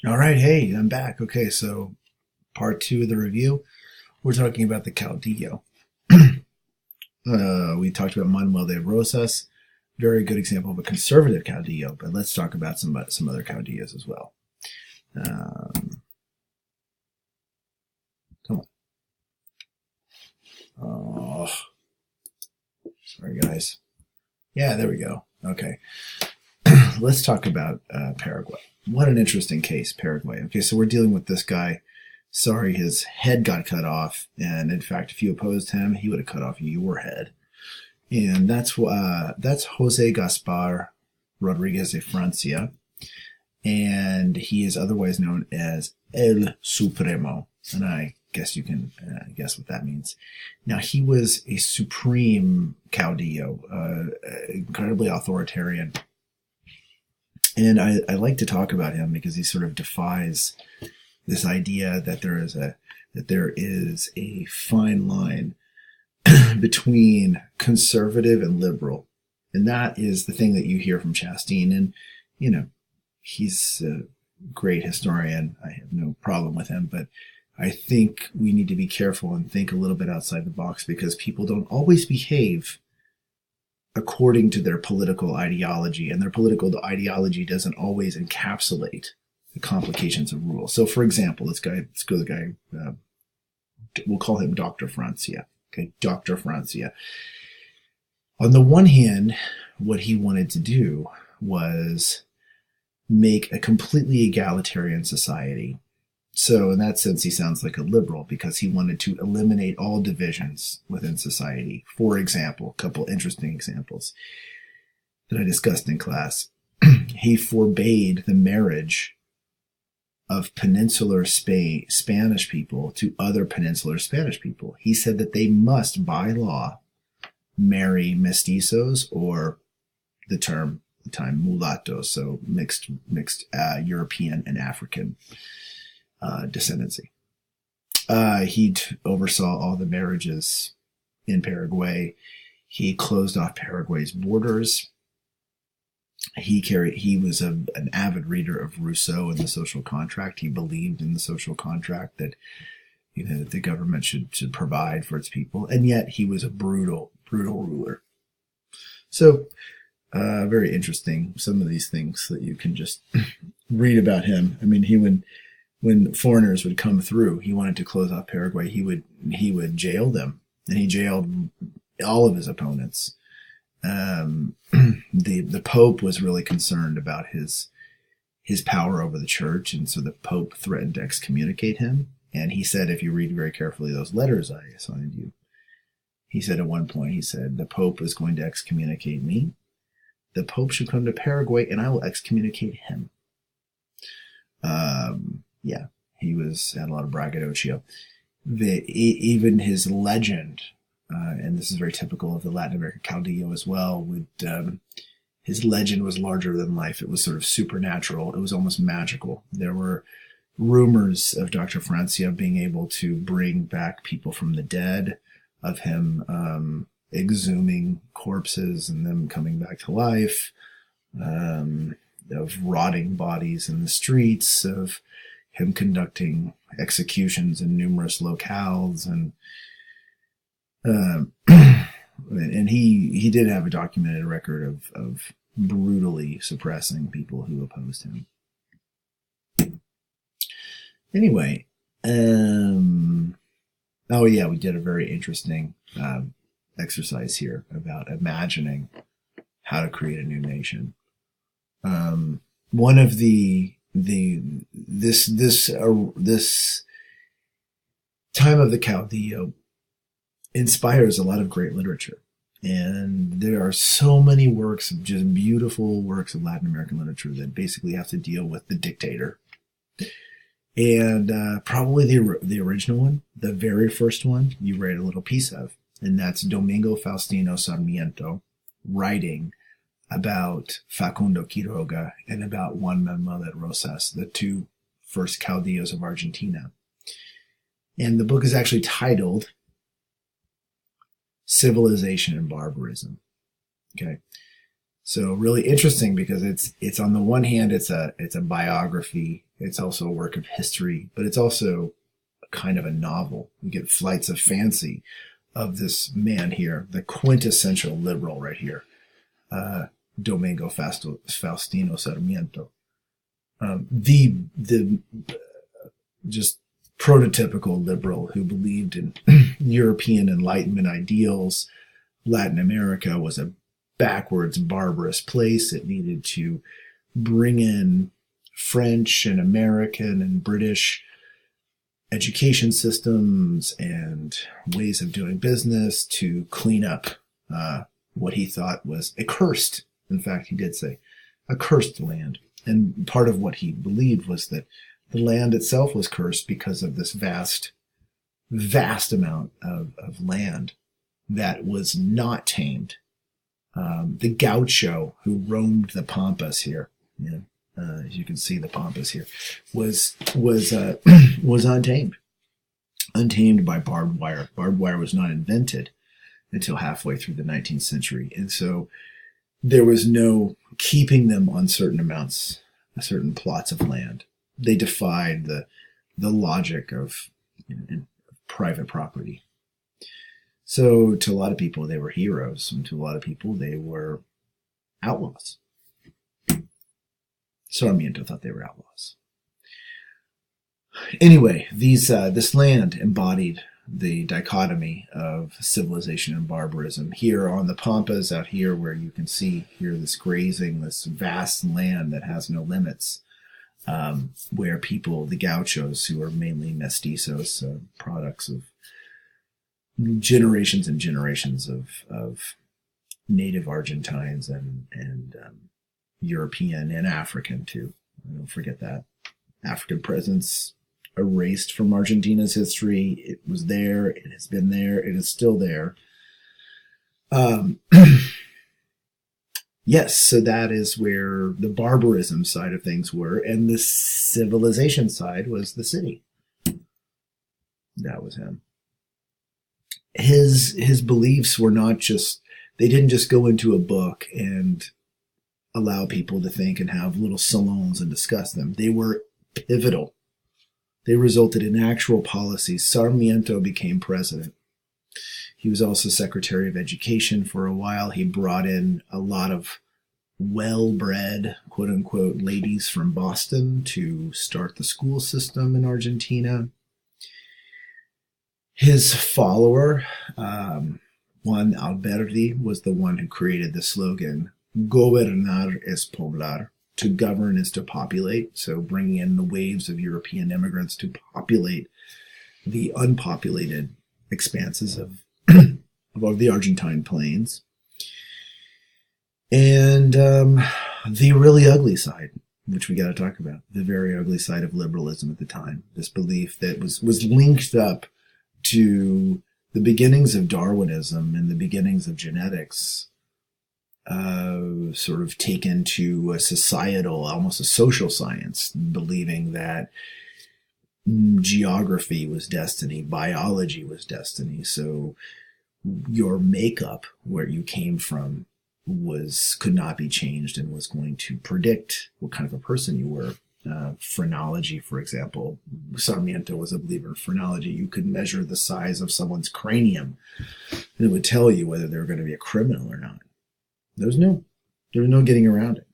All right, hey, I'm back. Okay, so part two of the review, we're talking about the Caudillo. We talked about Manuel de Rosas, very good example of a conservative Caudillo, but let's talk about some other Caudillos as well. Um, Come on. Oh, sorry, guys. Yeah, there we go. Okay, let's talk about Paraguay. What an interesting case, Paraguay. Okay, so we're dealing with this guy. Sorry, his head got cut off, and in fact, if you opposed him, he would have cut off your head. And that's Jose Gaspar Rodriguez de Francia, and he is otherwise known as El Supremo, and I guess you can guess what that means. Now, he was a supreme caudillo, incredibly authoritarian, and I like to talk about him because he sort of defies this idea that there is a fine line between conservative and liberal. And that is the thing that you hear from Chastain. And, you know, he's a great historian. I have no problem with him. But I think we need to be careful and think a little bit outside the box because people don't always behave according to their political ideology. And their political ideology doesn't always encapsulate the complications of rule. So, for example, let's go to the guy, we'll call him Dr. Francia. Okay, Dr. Francia. On the one hand, what he wanted to do was make a completely egalitarian society. So in that sense, he sounds like a liberal because he wanted to eliminate all divisions within society. For example, a couple interesting examples that I discussed in class. He forbade the marriage of peninsular Spanish people to other peninsular Spanish people. He said that they must, by law, marry mestizos, or the time mulattoes, so mixed European and African descendancy. He oversaw all the marriages in Paraguay. He closed off Paraguay's borders. He was an avid reader of Rousseau and the social contract. He believed in the social contract that that the government should provide for its people, and yet he was a brutal ruler. So very interesting, some of these things that you can just read about him. I mean, when foreigners would come through, he wanted to close off Paraguay. He would jail them, and he jailed all of his opponents. The Pope was really concerned about his power over the church, and so the Pope threatened to excommunicate him. And he said, if you read very carefully those letters I assigned you, he said at one point, he said, the Pope is going to excommunicate me. The Pope should come to Paraguay, and I will excommunicate him. Yeah, he had a lot of braggadocio. Even his legend. And this is very typical of the Latin American caudillo as well, his legend was larger than life. It was sort of supernatural. It was almost magical. There were rumors of Dr. Francia being able to bring back people from the dead, of him exhuming corpses and them coming back to life, of rotting bodies in the streets, of him conducting executions in numerous locales, and he did have a documented record of brutally suppressing people who opposed him. Anyway, oh yeah, we did a very interesting exercise here about imagining how to create a new nation. One of this time of the caudillo inspires a lot of great literature. And there are so many works, of just beautiful works of Latin American literature that basically have to deal with the dictator. And probably the original one, the very first one, you read a little piece of, and that's Domingo Faustino Sarmiento writing about Facundo Quiroga and about Juan Manuel de Rosas, the two first caudillos of Argentina. And the book is actually titled Civilization and Barbarism. Okay, so really interesting because it's on the one hand it's a biography, It's also a work of history, but it's also kind of a novel. You get flights of fancy of this man here, the quintessential liberal right here, Domingo Faustino Sarmiento. The just prototypical liberal who believed in European Enlightenment ideals. Latin America was a backwards, barbarous place. It needed to bring in French and American and British education systems and ways of doing business to clean up what he thought was accursed. In fact, he did say accursed land. And part of what he believed was that the land itself was cursed because of this vast amount of land that was not tamed. The gaucho who roamed the pampas here, as you can see the pampas here, was untamed by barbed wire. Barbed wire was not invented until halfway through the 19th century, and so there was no keeping them on certain plots of land. They defied the logic of private property. So to a lot of people, they were heroes, and to a lot of people, they were outlaws. Sarmiento thought they were outlaws. Anyway, this land embodied the dichotomy of civilization and barbarism. Here on the Pampas, out here where you can see here this grazing, this vast land that has no limits, where people, the gauchos, who are mainly mestizos, products of generations and generations of native Argentines and European and African too. Don't forget that. African presence erased from Argentina's history. It was there. It has been there. It is still there. Yes, so that is where the barbarism side of things were, and the civilization side was the city. That was him. His beliefs were not just, they didn't just go into a book and allow people to think and have little salons and discuss them. They were pivotal. They resulted in actual policies. Sarmiento became president. He was also Secretary of Education for a while. He brought in a lot of well-bred, quote-unquote, ladies from Boston to start the school system in Argentina. His follower, Juan Alberti, was the one who created the slogan, Gobernar es poblar. To govern is to populate. So bringing in the waves of European immigrants to populate the unpopulated expanses of the Argentine plains. And the really ugly side, which we got to talk about, the very ugly side of liberalism at the time, this belief that was linked up to the beginnings of Darwinism and the beginnings of genetics, sort of taken to a societal, almost a social science, believing that geography was destiny, biology was destiny. So your makeup, where you came from, could not be changed and was going to predict what kind of a person you were. Phrenology, for example. Sarmiento was a believer in phrenology. You could measure the size of someone's cranium, and it would tell you whether they were going to be a criminal or not. There was no getting around it.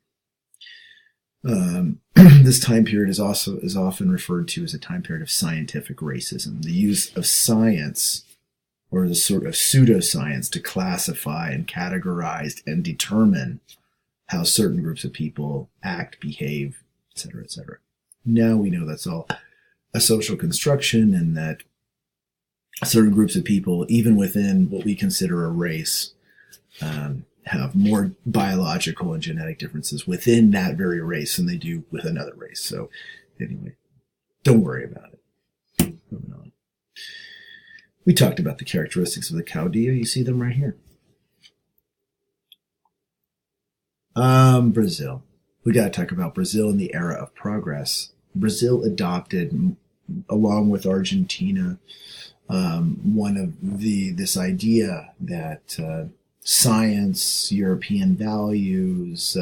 This time period is often referred to as a time period of scientific racism. The use of science, or the sort of pseudoscience, to classify and categorize and determine how certain groups of people act, behave, etc., etc. Now we know that's all a social construction, and that certain groups of people, even within what we consider a race, have more biological and genetic differences within that very race than they do with another race. So anyway, don't worry about it. Moving on. We talked about the characteristics of the caudillo. You see them right here. Brazil. We got to talk about Brazil in the era of progress. Brazil adopted, along with Argentina, this idea that science, European values,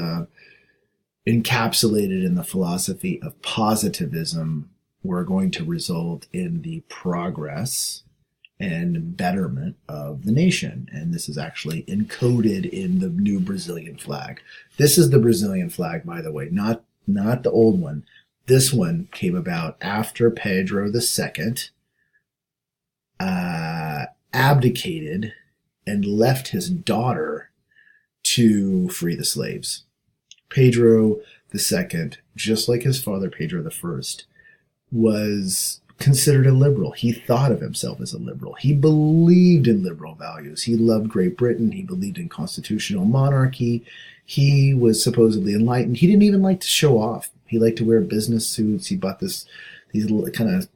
encapsulated in the philosophy of positivism were going to result in the progress and betterment of the nation. And this is actually encoded in the new Brazilian flag. This is the Brazilian flag, by the way, not the old one. This one came about after Pedro II abdicated and left his daughter to free the slaves. Pedro II, just like his father Pedro I, was considered a liberal. He thought of himself as a liberal. He believed in liberal values. He loved Great Britain. He believed in constitutional monarchy. He was supposedly enlightened. He didn't even like to show off. He liked to wear business suits. He bought these kind of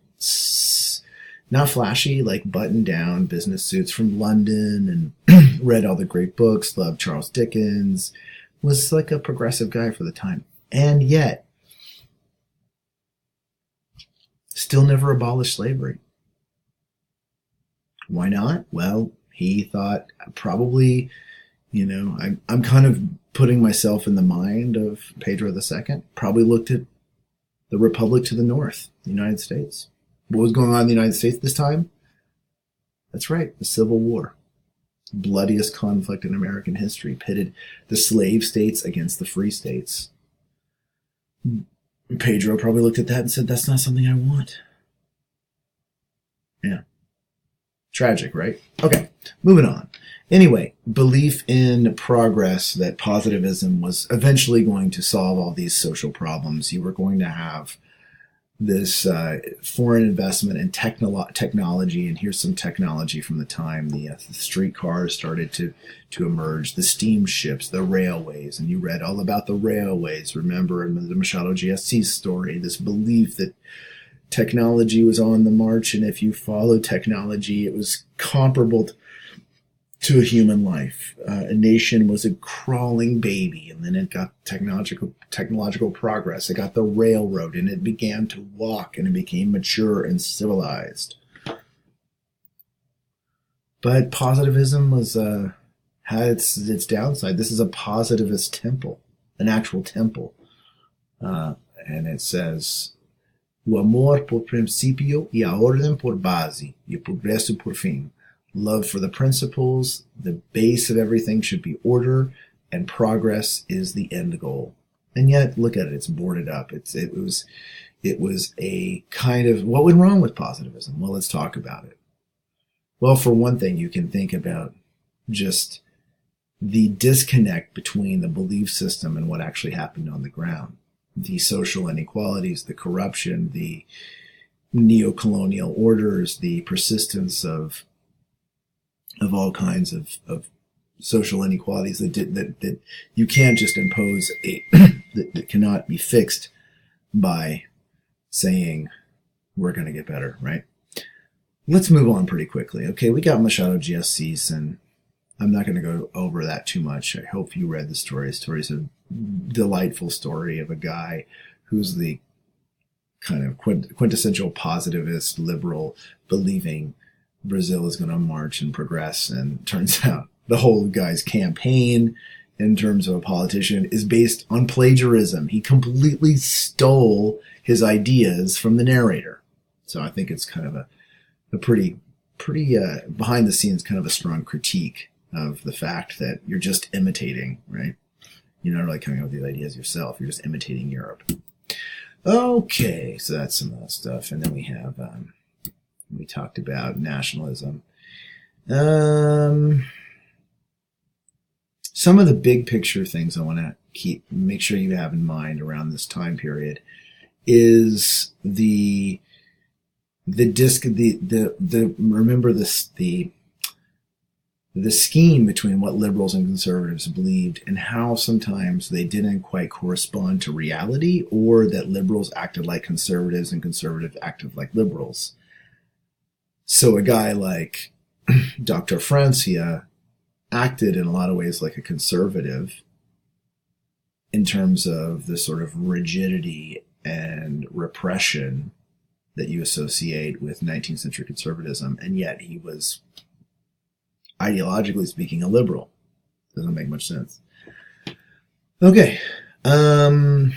not flashy, like button-down business suits from London, and read all the great books, loved Charles Dickens, was like a progressive guy for the time. And yet, still never abolished slavery. Why not? Well, he thought probably, I'm kind of putting myself in the mind of Pedro II, probably looked at the republic to the north, the United States. What was going on in the United States this time? That's right, the Civil War. Bloodiest conflict in American history, pitted the slave states against the free states. Pedro probably looked at that and said, that's not something I want. Yeah. Tragic, right? Okay, moving on. Anyway, belief in progress, that positivism was eventually going to solve all these social problems. You were going to have this foreign investment in technology, and here's some technology from the time the streetcars started to emerge, the steamships, the railways, and you read all about the railways. Remember in the Machado GSC's story, this belief that technology was on the march, and if you followed technology, it was comparable to a human life. A nation was a crawling baby, and then it got technological progress. It got the railroad, and it began to walk, and it became mature and civilized. But positivism had its downside. This is a positivist temple, an actual temple, and it says, "O amor por principio y a orden por base, y el progreso por fin." Love for the principles, the base of everything should be order, and progress is the end goal. And yet, look at it, it's boarded up. It was a kind of, what went wrong with positivism? Well, let's talk about it. Well, for one thing, you can think about just the disconnect between the belief system and what actually happened on the ground. The social inequalities, the corruption, the neo-colonial orders, the persistence of all kinds of social inequalities that you can't just impose that cannot be fixed by saying we're going to get better, right? Let's move on pretty quickly. Okay, we got Machado GSC's, and I'm not going to go over that too much. I hope you read the story. The story is a delightful story of a guy who's the kind of quintessential positivist, liberal, believing Brazil is going to march and progress, and turns out the whole guy's campaign in terms of a politician is based on plagiarism. He completely stole his ideas from the narrator. So I think it's kind of a pretty behind the scenes kind of a strong critique of the fact that you're just imitating, right? You're not really coming up with these ideas yourself. You're just imitating Europe. Okay, so that's some of that stuff. And then we have... we talked about nationalism. Some of the big picture things I want to make sure you have in mind around this time period is remember this, the scheme between what liberals and conservatives believed and how sometimes they didn't quite correspond to reality, or that liberals acted like conservatives and conservatives acted like liberals. So a guy like Dr. Francia acted in a lot of ways like a conservative in terms of the sort of rigidity and repression that you associate with 19th century conservatism, and yet he was, ideologically speaking, a liberal. Doesn't make much sense. Okay, Um,